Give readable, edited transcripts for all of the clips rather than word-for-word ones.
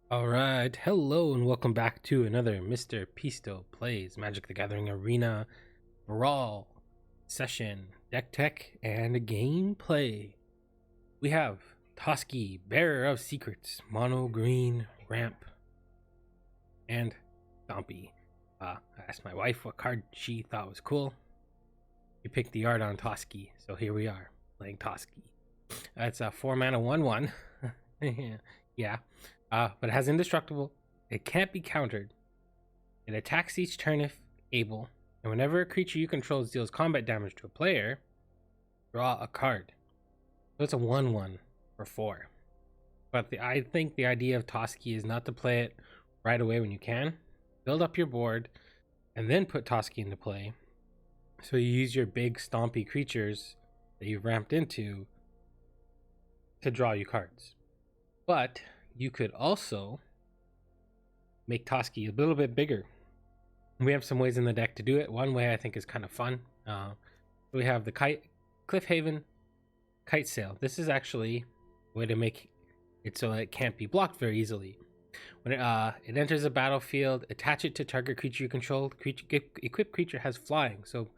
Alright, hello and welcome back to another Mr. Pisto Plays Magic the Gathering Arena Brawl session, deck tech, and gameplay. We have Toski, Bearer of Secrets, Mono Green Ramp, and Stompy. I asked my wife what card she thought was cool. She picked the art on Toski, so here we are, playing Toski. It's a 4-mana 1-1. Yeah. But it has indestructible. It can't be countered. It attacks each turn if able, and whenever a creature you control deals combat damage to a player, draw a card. So it's a 1-1 for 4. But I think the idea of Toski is not to play it right away when you can. Build up your board, and then put Toski into play. So you use your big stompy creatures that you've ramped into to draw you cards. But you could also make Toski a little bit bigger. We have some ways in the deck to do it. One way I think is kind of fun. We have the Cliffhaven Kite Sail. This is actually a way to make it so it can't be blocked very easily. When it enters a battlefield, attach it to target creature you control. Equipped creature has flying. So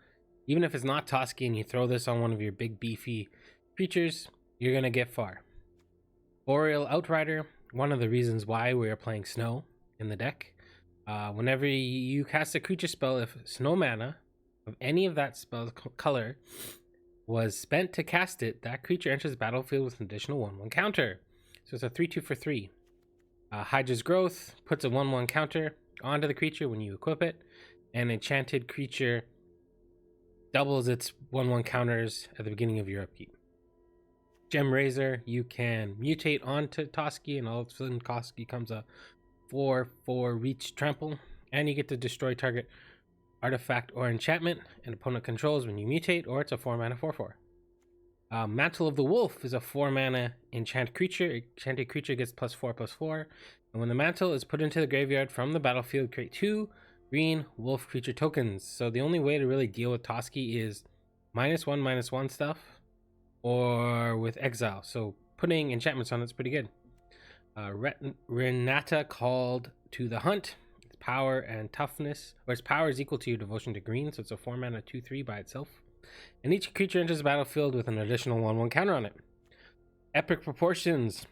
even if it's not Toski and you throw this on one of your big beefy creatures, you're going to get far. Boreal Outrider. One of the reasons why we are playing snow in the deck. Whenever you cast a creature spell, if snow mana of any of that spell's color was spent to cast it, that creature enters the battlefield with an additional 1/1 counter. So it's a 3/2 for 3. Hydra's Growth puts a 1/1 counter onto the creature when you equip it, and enchanted creature doubles its 1/1 counters at the beginning of your upkeep. Gem Razor, you can mutate onto Toski, and all of a sudden Toski comes a 4/4 reach trample, and you get to destroy target artifact or enchantment an opponent controls when you mutate, or it's a 4-mana 4/4. Mantle of the Wolf is a 4-mana enchanted creature. Enchanted creature gets +4/+4, and when the mantle is put into the graveyard from the battlefield, create 2 green wolf creature tokens. So the only way to really deal with Toski is -1/-1 stuff, or with exile. So putting enchantments on it's pretty good. Renata Called to the Hunt. Its power and toughness, or its power is equal to your devotion to green, so it's a 4-mana 2/3 by itself. And each creature enters the battlefield with an additional 1/1 counter on it. Epic Proportions.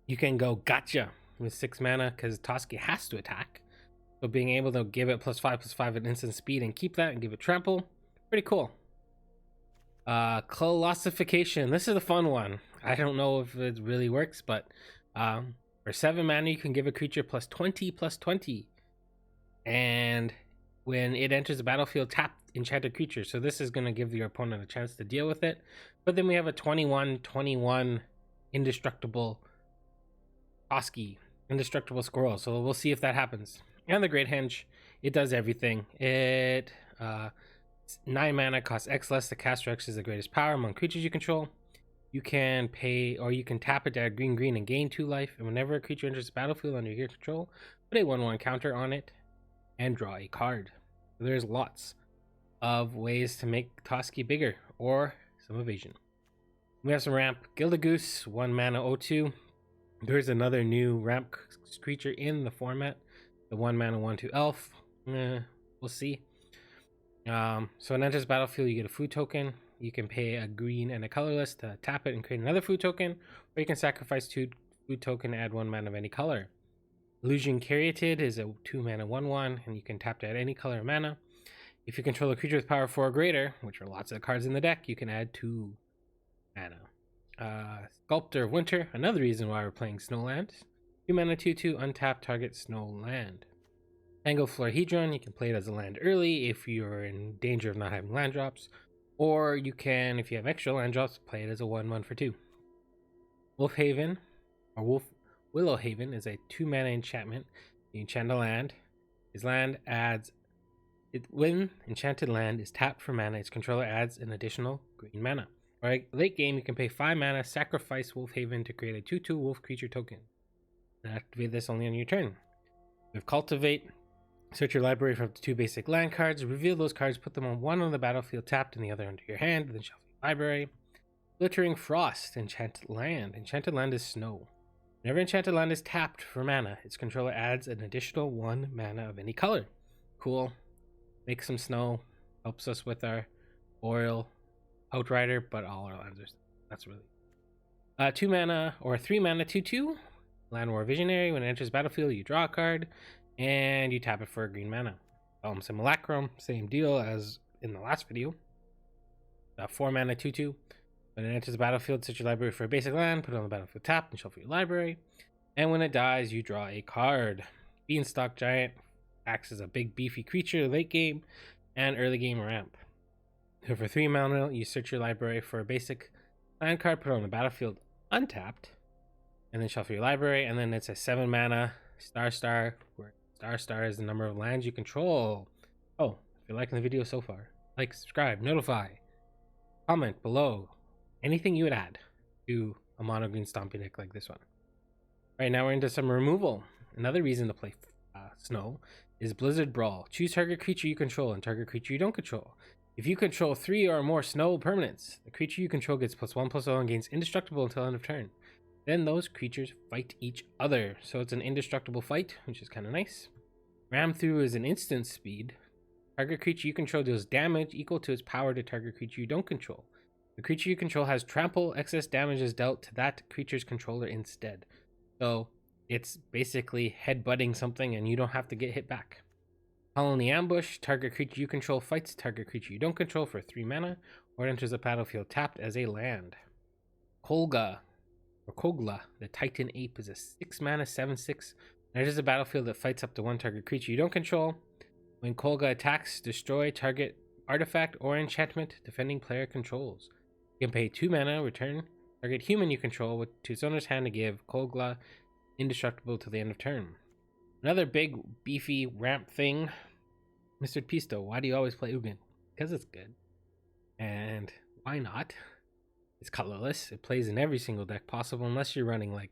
You can go gotcha with 6 mana because Toski has to attack. So being able to give it +5/+5 at instant speed and keep that and give it trample, pretty cool. Colossification. This is a fun one. I don't know if it really works, but for 7 mana you can give a creature +20/+20, and when it enters the battlefield, tap enchanted creature. So this is going to give your opponent a chance to deal with it. But then we have a 21/21 indestructible Toski, indestructible squirrel. So we'll see if that happens. And the Great Henge, it does everything. It 9 mana, costs X less. The caster X is the greatest power among creatures you control. You can pay, or you can tap it to add green and gain 2 life. And whenever a creature enters the battlefield under your control, put a 1/1 counter on it and draw a card. So there's lots of ways to make Toski bigger, or some evasion. We have some ramp. Gildagoose, 1 mana 0/2. There's another new ramp creature in the format. The 1 mana 1/2 elf. We'll see. So it enters battlefield, you get a food token. You can pay a green and a colorless to tap it and create another food token, or you can sacrifice 2 food token and add 1 mana of any color. Illusion Caryatid is a 2 mana 1/1, and you can tap to add any color mana. If you control a creature with power 4 or greater, which are lots of cards in the deck, you can add 2 mana. Sculptor of Winter, another reason why we're playing Snowland. 2 mana 2/2, untap target Snowland. Tango Florhedron, you can play it as a land early if you're in danger of not having land drops, or you can, if you have extra land drops, play it as a 1/1 for 2. Wolfhaven, or Willowhaven, is a 2 mana enchantment. You enchant a land. His land adds when enchanted land is tapped for mana, its controller adds an additional green mana. Alright, late game, you can pay 5 mana, sacrifice Wolfhaven to create a 2/2 wolf creature token. And activate this only on your turn. We have Cultivate. Search your library for up to 2 basic land cards. Reveal those cards, put them on one on the battlefield tapped and the other under your hand, then shuffle your library. Glittering Frost, Enchanted Land. Enchanted Land is snow. Whenever enchanted land is tapped for mana, its controller adds an additional 1 mana of any color. Cool. Make some snow. Helps us with our Oil Outrider, but all our lands are... That's really... 2 mana or 3 mana 2/2. Land War Visionary. When it enters battlefield, you draw a card and you tap it for a green mana. Simulacrum, same deal as in the last video. 4 mana 2/2. When it enters the battlefield, set your library for a basic land, put it on the battlefield tap, and shuffle your library. And when it dies, you draw a card. Beanstalk Giant acts as a big beefy creature late game and early game ramp. So for 3 mana, you search your library for a basic land card, put it on the battlefield untapped, and then shuffle your library. And then it's a 7 mana Star, where Star is the number of lands you control. Oh, if you're liking the video so far, like, subscribe, notify, comment below anything you would add to a Mono Green Stompy deck like this one. Right now we're into some removal. Another reason to play Snow is Blizzard Brawl. Choose target creature you control and target creature you don't control. If you control 3 or more snow permanents, the creature you control gets +1/+0 and gains indestructible until end of turn. Then those creatures fight each other. So it's an indestructible fight, which is kind of nice. Ram Through is an instant speed. Target creature you control deals damage equal to its power to target creature you don't control. The creature you control has trample. Excess damage is dealt to that creature's controller instead. So it's basically headbutting something and you don't have to get hit back. Colony Ambush. Target creature you control fights target creature you don't control for 3 mana, or it enters the battlefield tapped as a land. Kogla, the Titan Ape, is a 6 mana 7/6. It enters the battlefield that fights up to 1 target creature you don't control. When Kogla attacks, destroy target artifact or enchantment defending player controls. You can pay 2 mana, return target human you control to its owner's hand to give Kogla indestructible till the end of turn. Another big beefy ramp thing. Mr. Pisto, why do you always play Ugin? Because it's good. And why not? It's colorless. It plays in every single deck possible, unless you're running like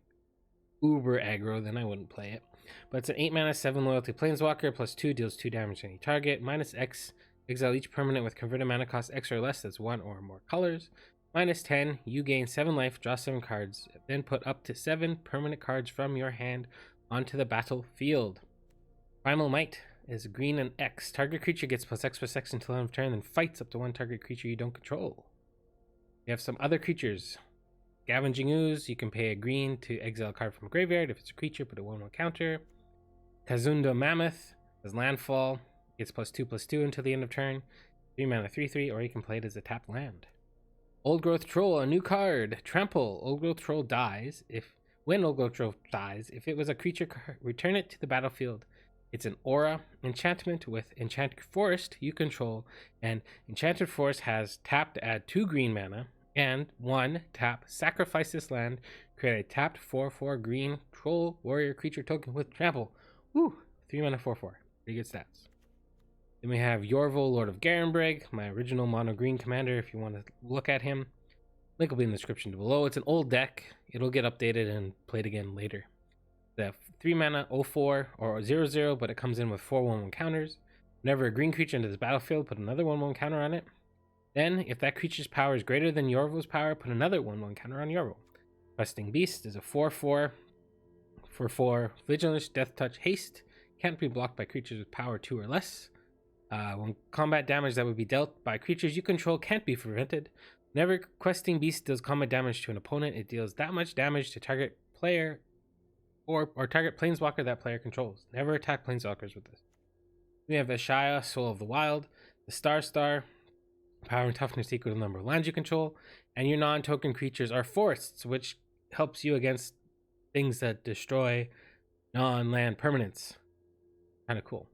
uber aggro, then I wouldn't play it. But it's an 8 mana 7 loyalty planeswalker, +2, deals 2 damage to any target. -X, exile each permanent with converted mana cost X or less that's 1 or more colors. -10, you gain 7 life, draw 7 cards, then put up to 7 permanent cards from your hand onto the battlefield. Primal Might is green and X. Target creature gets +X/+X until end of turn, then fights up to 1 target creature you don't control. We have some other creatures. Scavenging Ooze, you can pay a green to exile a card from a graveyard. If it's a creature, put a 1/1 counter. Kazunda Mammoth has landfall, gets +2/+2 until the end of turn. 3 mana 3/3, or you can play it as a tapped land. Old Growth Troll, a new card. Trample. Old Growth Troll dies. When Old Growth Troll dies, if it was a creature card, return it to the battlefield. It's an aura enchantment with Enchanted Forest you control, and Enchanted Forest has tapped to add 2 green mana, and 1 tap, sacrifice this land, create a tapped 4/4 green troll warrior creature token with trample. Woo! 3 mana 4/4. Pretty good stats. Then we have Yorvil, Lord of Garenbrig, my original mono green commander if you want to look at him. Link will be in the description below. It's an old deck. It'll get updated and played again later. The 3 mana 0/4 or 0/0, but it comes in with 4 1/1 counters. Whenever a green creature enters the battlefield, put another 1/1 counter on it. Then, if that creature's power is greater than Yorvil's power, put another 1/1 counter on Yorvil. Questing Beast is a 4/4 for 4 Vigilance, Death Touch, Haste. Can't be blocked by creatures with power 2 or less. When combat damage that would be dealt by creatures you control can't be prevented. Whenever Questing Beast deals combat damage to an opponent, it deals that much damage to target player or target planeswalker that player controls. Never attack planeswalkers with this. We have Ashaya, Soul of the Wild, the Star, power and toughness equal to the number of lands you control, and your non-token creatures are forests, which helps you against things that destroy non-land permanents. Kind of cool.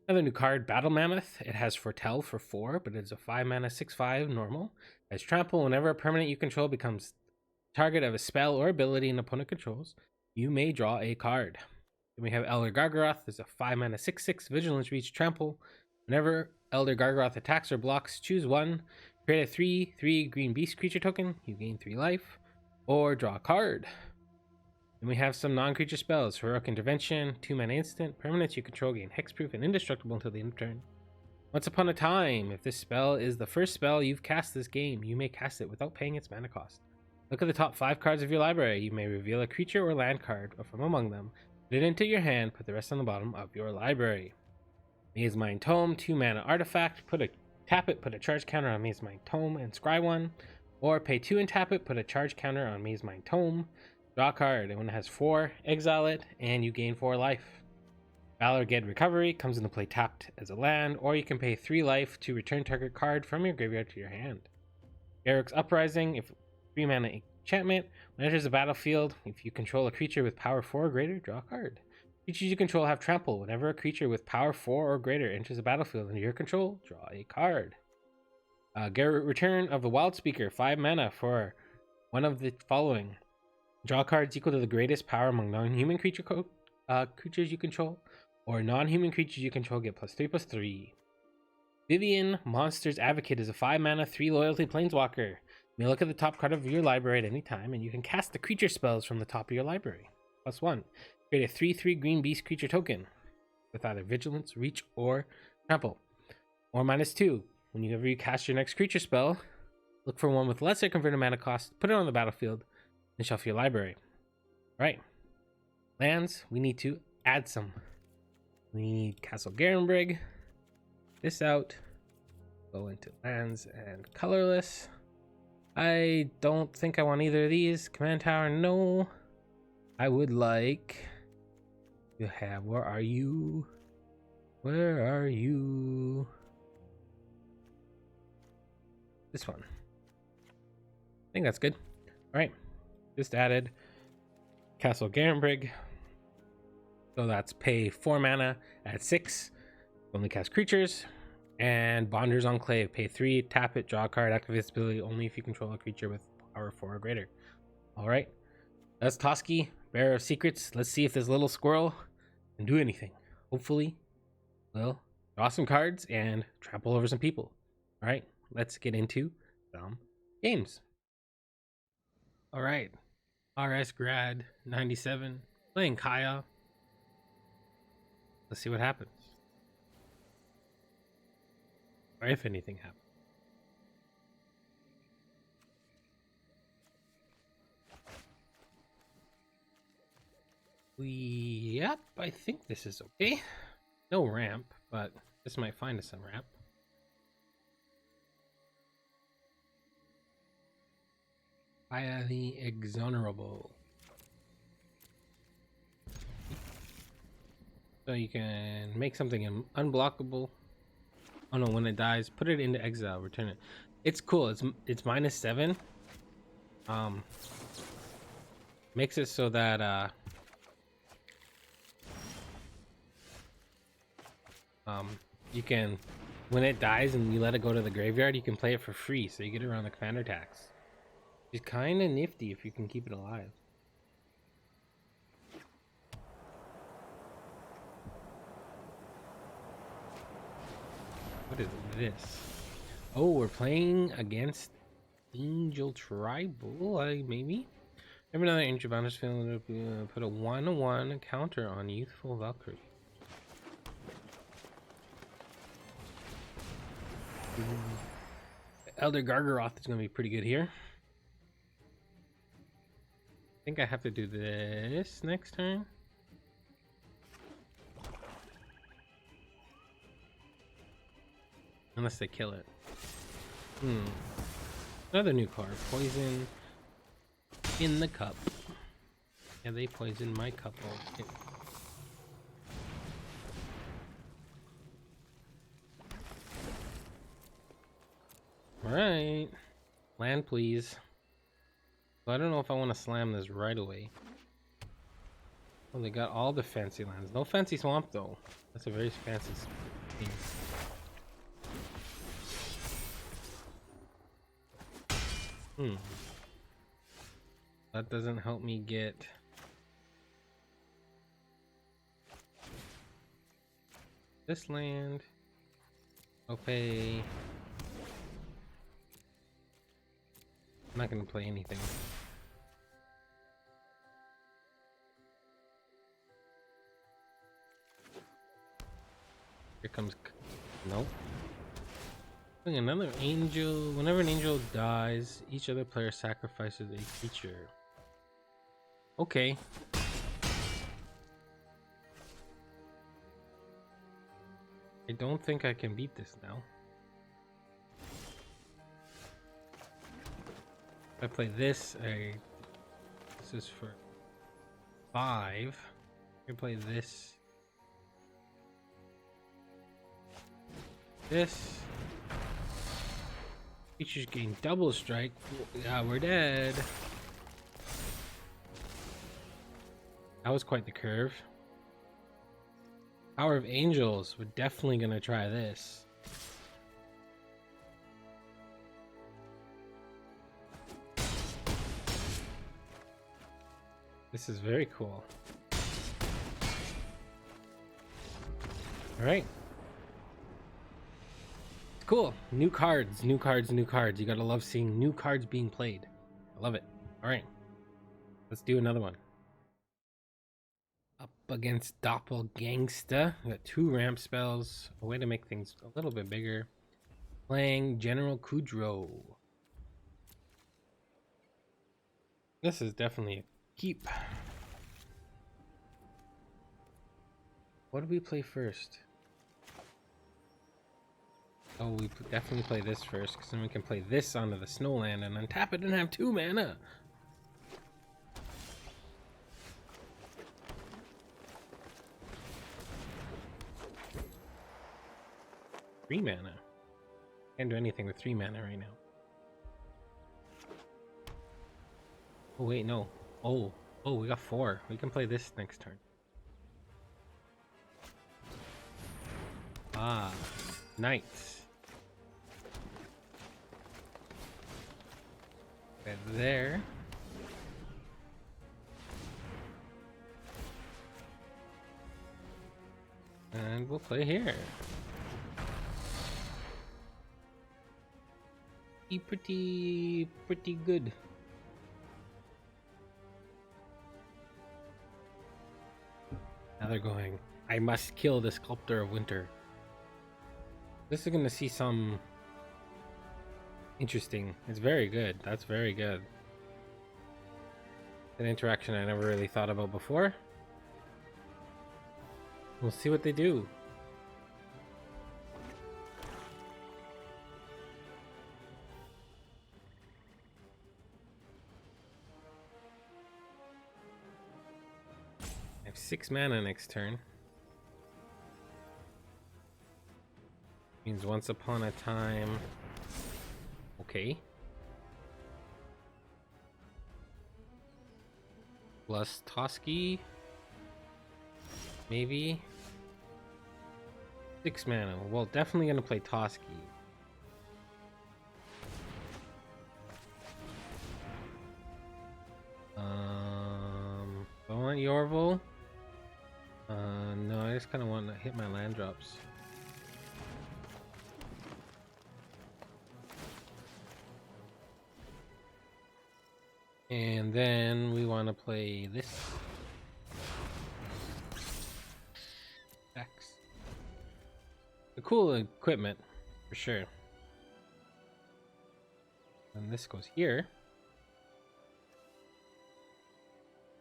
Another new card, Battle Mammoth. It has Foretell for 4, but it's a 5 mana 6/5 normal. It has trample. Whenever a permanent you control becomes target of a spell or ability an opponent controls, you may draw a card. Then we have Elder Gargaroth. There's a 5 mana 6/6 Vigilance Reach trample. Whenever Elder Gargaroth attacks or blocks, choose 1. Create a 3/3 green beast creature token. You gain 3 life. Or draw a card. Then we have some non-creature spells. Heroic Intervention, 2 mana instant. Permanents you control gain hexproof and indestructible until the end of turn. Once Upon a Time. If this spell is the first spell you've cast this game, you may cast it without paying its mana cost. Look at the top 5 cards of your library. You may reveal a creature or land card from among them. Put it into your hand, put the rest on the bottom of your library. Maze Mind Tome, 2 mana artifact. Tap it, put a charge counter on Maze Mind Tome and scry 1. Or pay 2 and tap it, put a charge counter on Maze Mind Tome. Draw a card, and when it has 4, exile it, and you gain 4 life. Valor Ged Recovery comes into play tapped as a land, or you can pay 3 life to return target card from your graveyard to your hand. Garruk's Uprising, if 3 mana enchantment, when it enters the battlefield, if you control a creature with power 4 or greater, draw a card. Creatures you control have trample. Whenever a creature with power 4 or greater enters the battlefield under your control, draw a card. Garruk Return of the Wild Speaker, 5 mana for one of the following. Draw cards equal to the greatest power among non-human creatures you control, or non-human creatures you control get +3/+3. Vivian Monster's Advocate is a 5 mana, 3 loyalty planeswalker. You may look at the top card of your library at any time, and you can cast the creature spells from the top of your library. +1. Create a 3/3 green beast creature token with either vigilance, reach, or trample. Or -2. Whenever you cast your next creature spell, look for one with lesser converted mana cost, put it on the battlefield, and shuffle your library. Alright. Lands, we need to add some. We need Castle Garenbrig. This out. Go into lands and colorless. I don't think I want either of these. Command Tower, no. I would like to have, where are you? Where are you? This one. I think that's good. All right, just added Castle Garenbrig. So that's pay 4 mana at 6. Only cast creatures. And Bonder's Enclave, pay 3, tap it, draw a card, activate its ability only if you control a creature with power 4 or greater. All right, that's Toski, Bearer of Secrets. Let's see if this little squirrel can do anything. Hopefully, we'll draw some cards and trample over some people. All right, let's get into some games. All right, RS Grad 97 playing Kaya. Let's see what happens, or if anything happens. Yep, I think this is okay. No ramp, but this might find us some ramp. Kaya the Exonerable. So you can make something unblockable. Oh no, when it dies, put it into exile, return it. It's cool. It's -7. Makes it so that you can, when it dies and you let it go to the graveyard, you can play it for free, so you get it around the commander tax. It's kind of nifty if you can keep it alive. What is this? Oh, we're playing against Angel Tribal, maybe? Every another Angel Bounders feeling put a 1/1 counter on Youthful Valkyrie. Elder Gargaroth is going to be pretty good here. I think I have to do this next turn. Unless they kill it. Another new card. Poison in the cup. Yeah, they poisoned my cup. Alright. Land, please. So I don't know if I want to slam this right away. Oh, they got all the fancy lands. No fancy swamp, though. That's a very fancy thing. That doesn't help me get this land. I'll pay. I'm not gonna play anything. Here comes. Nope. Another angel. Whenever an angel dies, each other player sacrifices a creature. Okay. I don't think I can beat this now. If I play this, this is for 5. I can play this. This. Creatures gain double strike. Yeah, we're dead. That was quite the curve. Power of Angels. We're definitely gonna try this. This is very cool. All right. Cool. New cards, new cards, new cards. You gotta love seeing new cards being played. I love it. All right. Let's do another one. Up against Doppelgangsta. We got 2 ramp spells. A way to make things a little bit bigger. Playing General Kudro. This is definitely a keep. What do we play first? Oh, we definitely play this first, because then we can play this onto the Snowland and untap it and have 2 mana. Three mana. Can't do anything with 3 mana right now. Oh wait, no. Oh, we got 4. We can play this next turn. Ah, Knights. Okay, there. And we'll play here. Pretty good. Now they're going, I must kill the Sculptor of Winter. This is gonna see some interesting. It's very good. That's very good. An interaction I never really thought about before. We'll see what they do. I have 6 mana next turn. Means once upon a time. Okay. Plus Toski. Maybe. 6 mana. Well, definitely gonna play Toski. I want Yorvil. No, I just kind of want to hit my land drops. And then we want to play this. X. The cool equipment, for sure. And this goes here.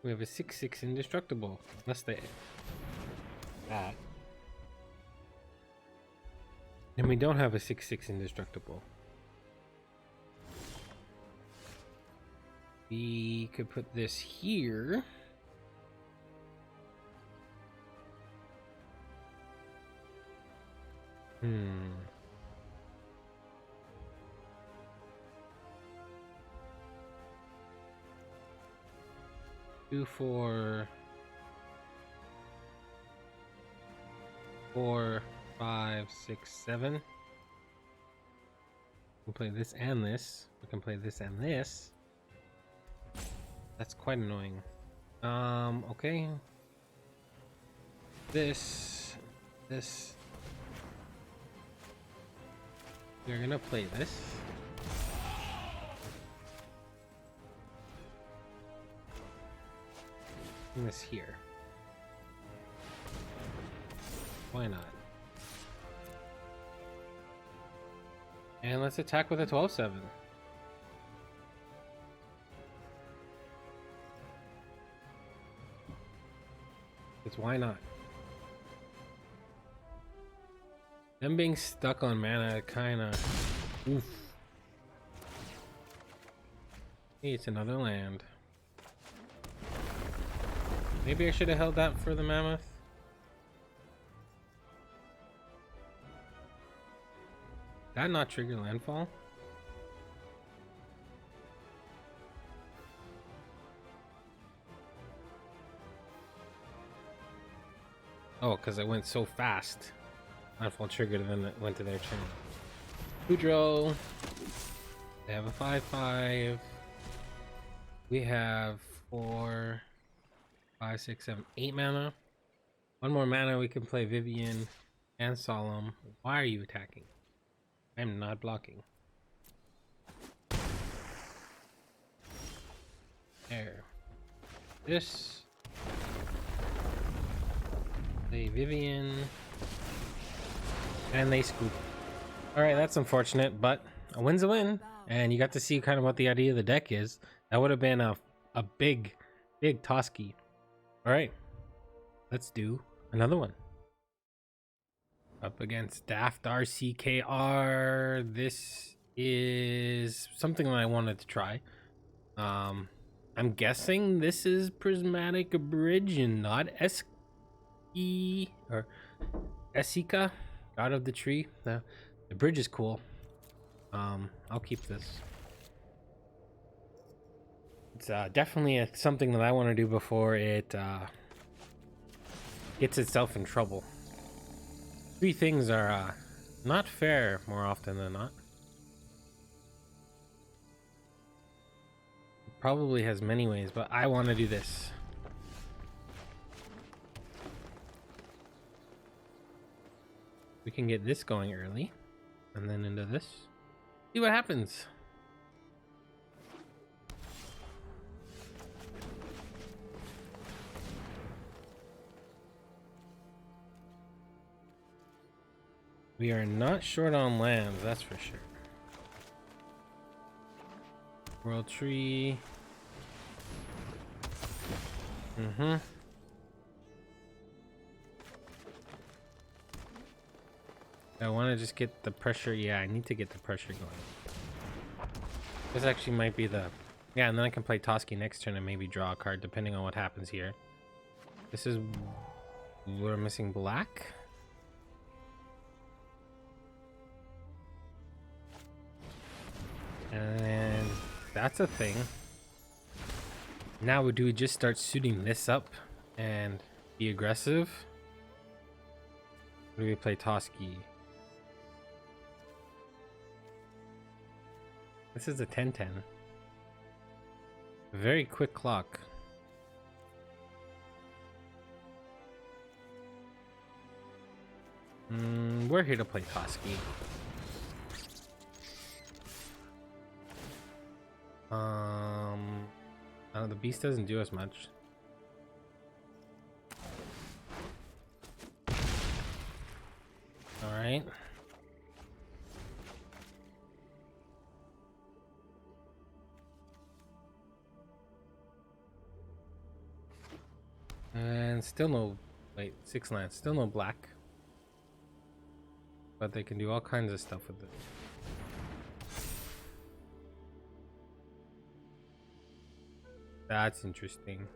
We have a 6/6 indestructible. Unless they that. And we don't have a 6/6 indestructible. We could put this here. Two, 4, 5, 6, 7. We can play this and this. We can play this and this. That's quite annoying. Okay. This. We're gonna play this. And this here. Why not? And let's attack with a 12/7. Because why not? Them being stuck on mana kinda oof. Hey, it's another land. Maybe I should have held that for the mammoth. Did that not trigger landfall? Oh, because it went so fast. Landfall triggered and then it went to their turn. Kudro. They have a 5/5. We have 4, 5, 6, 7, 8 mana. One more mana, we can play Vivian and Solemn. Why are you attacking? I'm not blocking. There. This. Play Vivian. And they scoop. Alright, that's unfortunate, but a win's a win. And you got to see kind of what the idea of the deck is. That would have been a big Toski. Alright. Let's do another one. Up against Daft RCKR. This is something that I wanted to try. I'm guessing this is Prismatic Bridge and not or Esika, God of the Tree. The bridge is cool. I'll keep this. It's definitely something that I want to do before it gets itself in trouble. 3 things are not fair more often than not. It probably has many ways, but I want to do this. We can get this going early, and then into this. See what happens. We are not short on lands, that's for sure. World Tree. I want to just get the pressure. Yeah, I need to get the pressure going. This actually might be the... Yeah, and then I can play Toski next turn and maybe draw a card depending on what happens here. This is... We're missing black. And that's a thing. Now do we just start suiting this up and be aggressive? Or do we play Toski? This is a 10/10. Very quick clock. We're here to play Toski. The beast doesn't do as much. All right. And still no, wait, 6 lands, still no black. But they can do all kinds of stuff with it. That's interesting.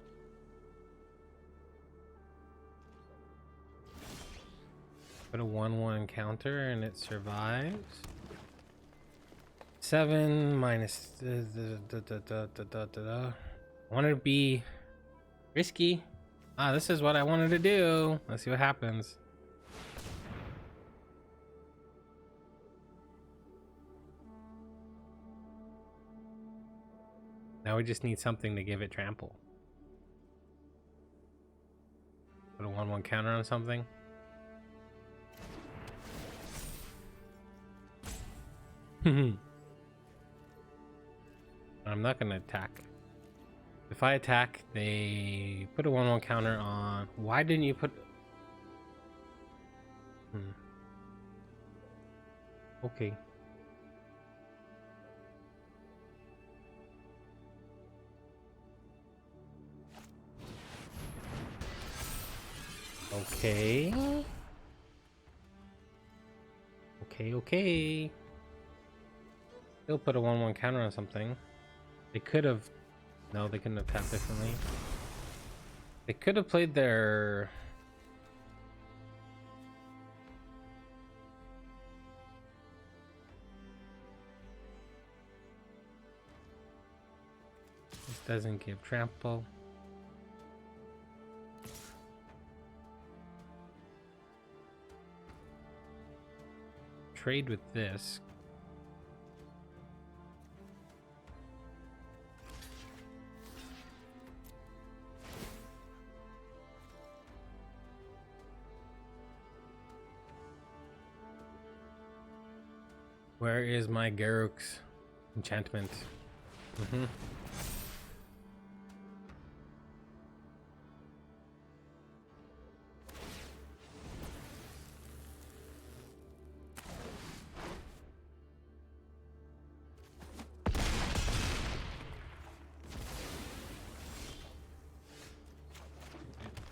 Put a 1/1 counter and it survives. 7 minus. I wanted to be risky. Ah, this is what I wanted to do. Let's see what happens. Now we just need something to give it trample. Put a 1/1 counter on something. I'm not gonna attack. If I attack, they put a 1/1 counter on. Why didn't you put... Okay. Okay. Okay. They'll put a 1/1 counter on something. They could have. No, they couldn't have tapped differently. They could have played their. This doesn't give trample. Trade with this. Where is my Garruk's enchantment?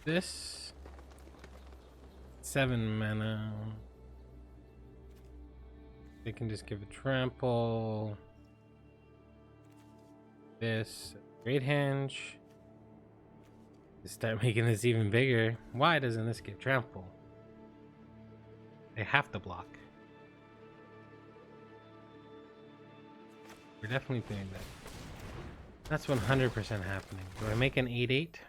This 7 mana. They can just give a trample. This great henge. Start making this even bigger. Why doesn't this get trample? They have to block. We're definitely doing that. That's 100% happening. Do I make an 8/8?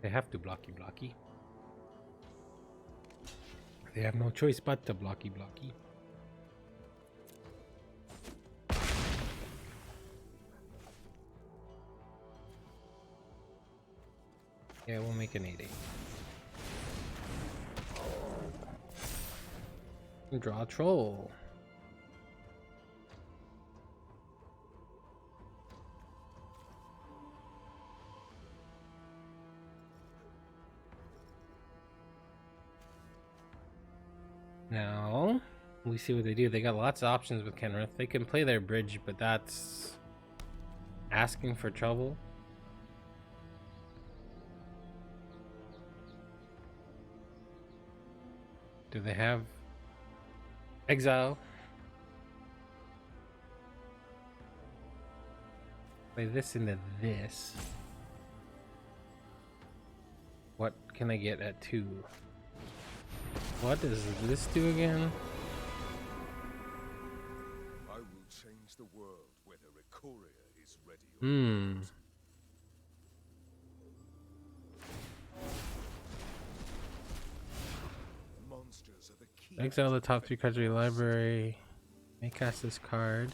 They have to blocky. They have no choice but to blocky. Yeah, we'll make an 8/8. And draw a troll. Now, we see what they do. They got lots of options with Kenrith. They can play their bridge, but that's asking for trouble. Do they have exile? Play this into this. What can I get at 2? What does this do again? I will change the world whether Ikoria is ready or not. Monsters are the key. Exile the top 3 cards of your library. May cast this card.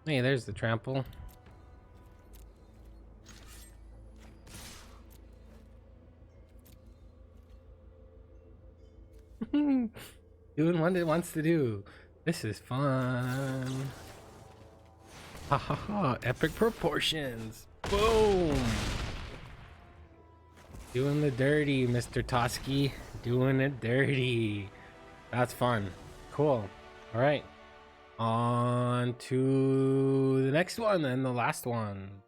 Hey, there's the trample. Doing what it wants to do. This is fun. Ha ha ha. Epic proportions. Boom. Doing the dirty, Mr. Toski. Doing it dirty. That's fun. Cool. All right. On to the next one and the last one.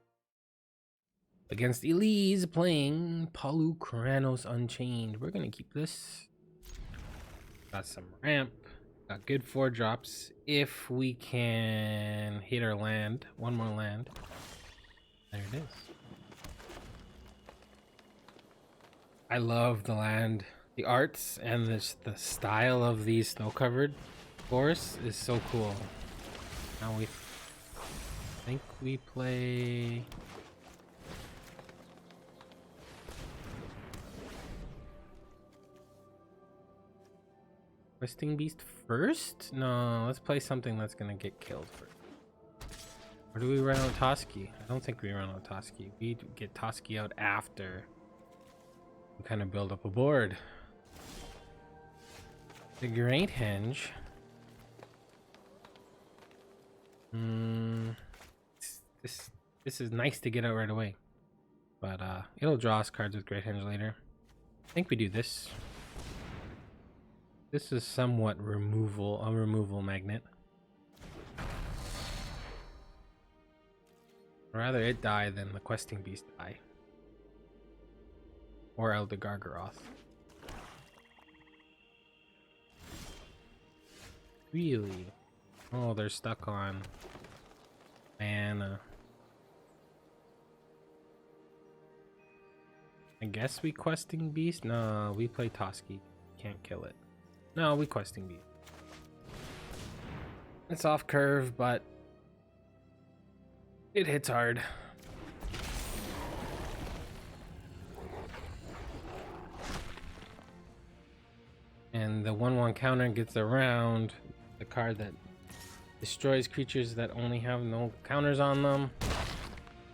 Against Elise playing Polukranos Unchained. We're going to keep this. Got some ramp. Got good 4-drops. If we can hit our land. One more land. There it is. I love the land. The arts and the style of these snow-covered forests is so cool. Now we think we play... Twisting Beast first? No, let's play something that's gonna get killed first. Or do we run out Toski? I don't think we run out Toski. We get Toski out after we kind of build up a board. The Great Henge. This is nice to get out right away. But it'll draw us cards with Great Henge later. I think we do this. This is somewhat a removal magnet. Rather it die than the questing beast die. Or Elder Gargaroth. Really? Oh, they're stuck on mana. I guess we questing beast? No, we play Toski. Can't kill it. No, we questing beast. It's off curve, but it hits hard. And the 1/1 counter gets around the card that destroys creatures that only have no counters on them.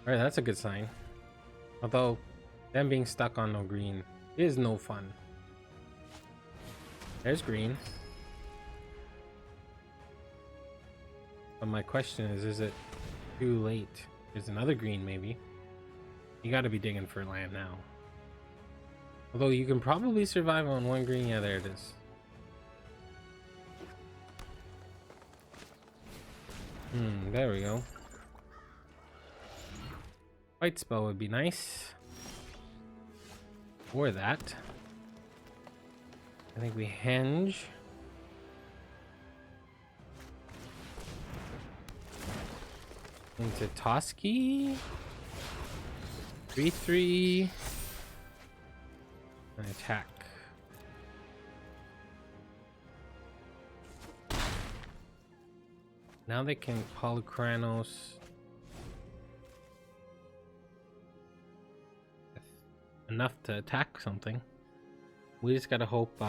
Alright, that's a good sign. Although, them being stuck on no green is no fun. There's green. But my question is it too late? There's another green maybe. You gotta be digging for land now. Although you can probably survive on 1 green. Yeah, there it is. There we go. White spell would be nice. Or that. I think we henge. Into Toski. 3/3. And attack. Now they can Polukranos. Enough to attack something. We just gotta hope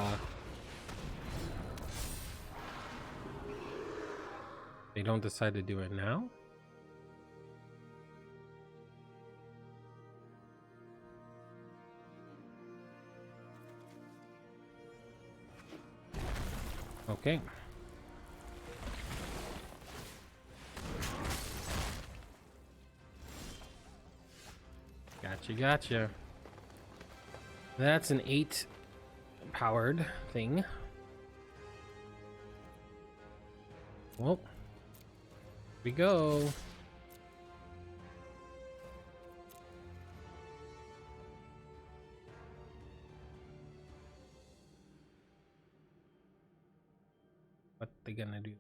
they don't decide to do it now. Okay. Gotcha. That's an 8 powered thing. Well, here we go. What they gonna do?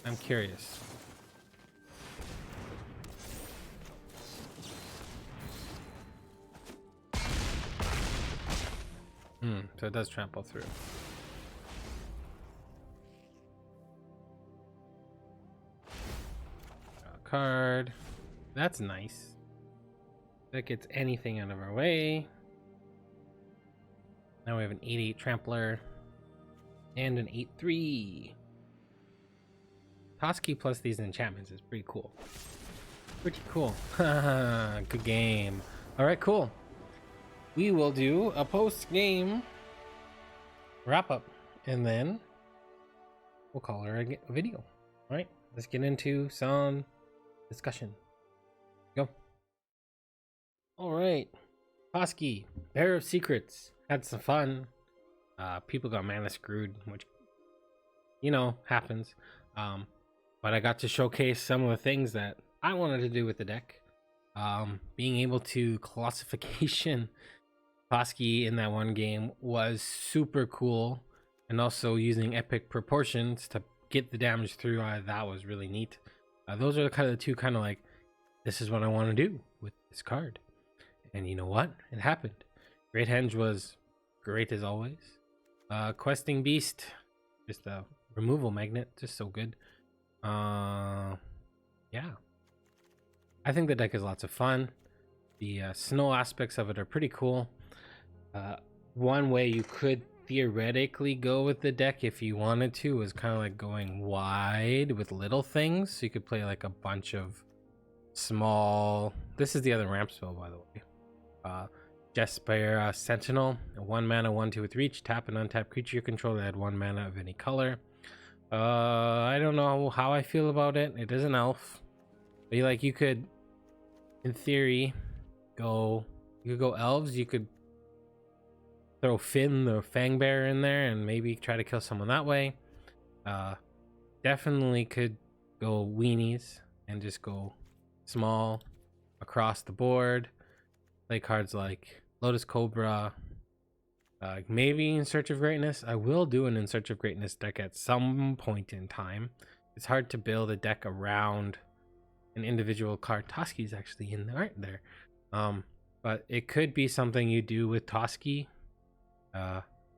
I'm curious. So it does trample through. A card. That's nice. That gets anything out of our way. Now we have an 8/8 trampler and an 8/3. Toski plus these enchantments is pretty cool. Good game. Alright, cool. We will do a post-game wrap-up, and then we'll call her a video. Alright, let's get into some discussion. Go. Alright. Toski, Bearer of Secrets. Had some fun. People got mana screwed, which, you know, happens. But I got to showcase some of the things that I wanted to do with the deck. Being able to classification Toski in that one game was super cool, and also using epic proportions to get the damage through, that was really neat. Those are kind of the two kind of like, this is what I want to do with this card. And you know what? It happened. Great Henge was great as always. Questing Beast, just a removal magnet, just so good. Yeah, I think the deck is lots of fun. The snow aspects of it are pretty cool. One way you could theoretically go with the deck if you wanted to is kind of like going wide with little things, so you could play like a bunch of small, this is the other ramp spell by the way, Jesper Sentinel, a 1 mana 1/2 with reach. Tap an untapped creature you control that had 1 mana of any color. I don't know how I feel about it. It is an elf. But like you could, in theory, go elves. You could throw Finn the Fangbearer in there and maybe try to kill someone that way. Definitely could go weenies and just go small across the board. Play cards like Lotus Cobra, maybe In Search of Greatness. I will do an In Search of Greatness deck at some point in time. It's hard to build a deck around an individual card. Toski's actually in the art there. But it could be something you do with Toski,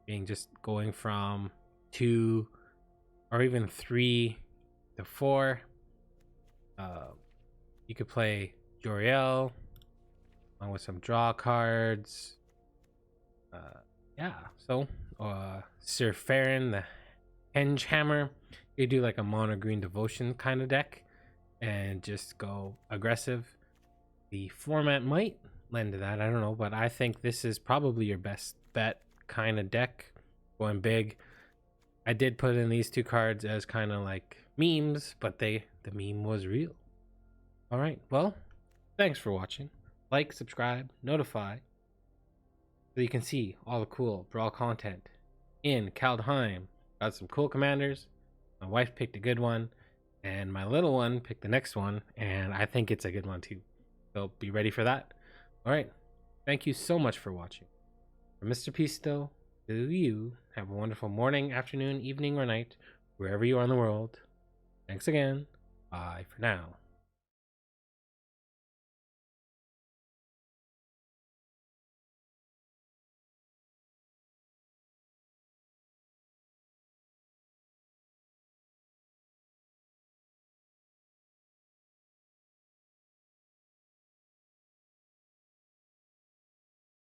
being just going from 2 or even 3 to 4. You could play Joriel along with some draw cards. Yeah, so Sir Farron the Hengehammer. You do like a Mono Green Devotion kind of deck and just go aggressive. The format might lend to that, I don't know, but I think this is probably your best bet kind of deck, going big. I did put in these 2 cards as kind of like memes, but the meme was real. All right, well, thanks for watching. Like, subscribe, notify, so you can see all the cool Brawl content in Kaldheim. Got some cool commanders. My wife picked a good one, and my little one picked the next one, and I think it's a good one too. So be ready for that. All right, thank you so much for watching. From Mr. Pisto to you, have a wonderful morning, afternoon, evening, or night, wherever you are in the world. Thanks again. Bye for now.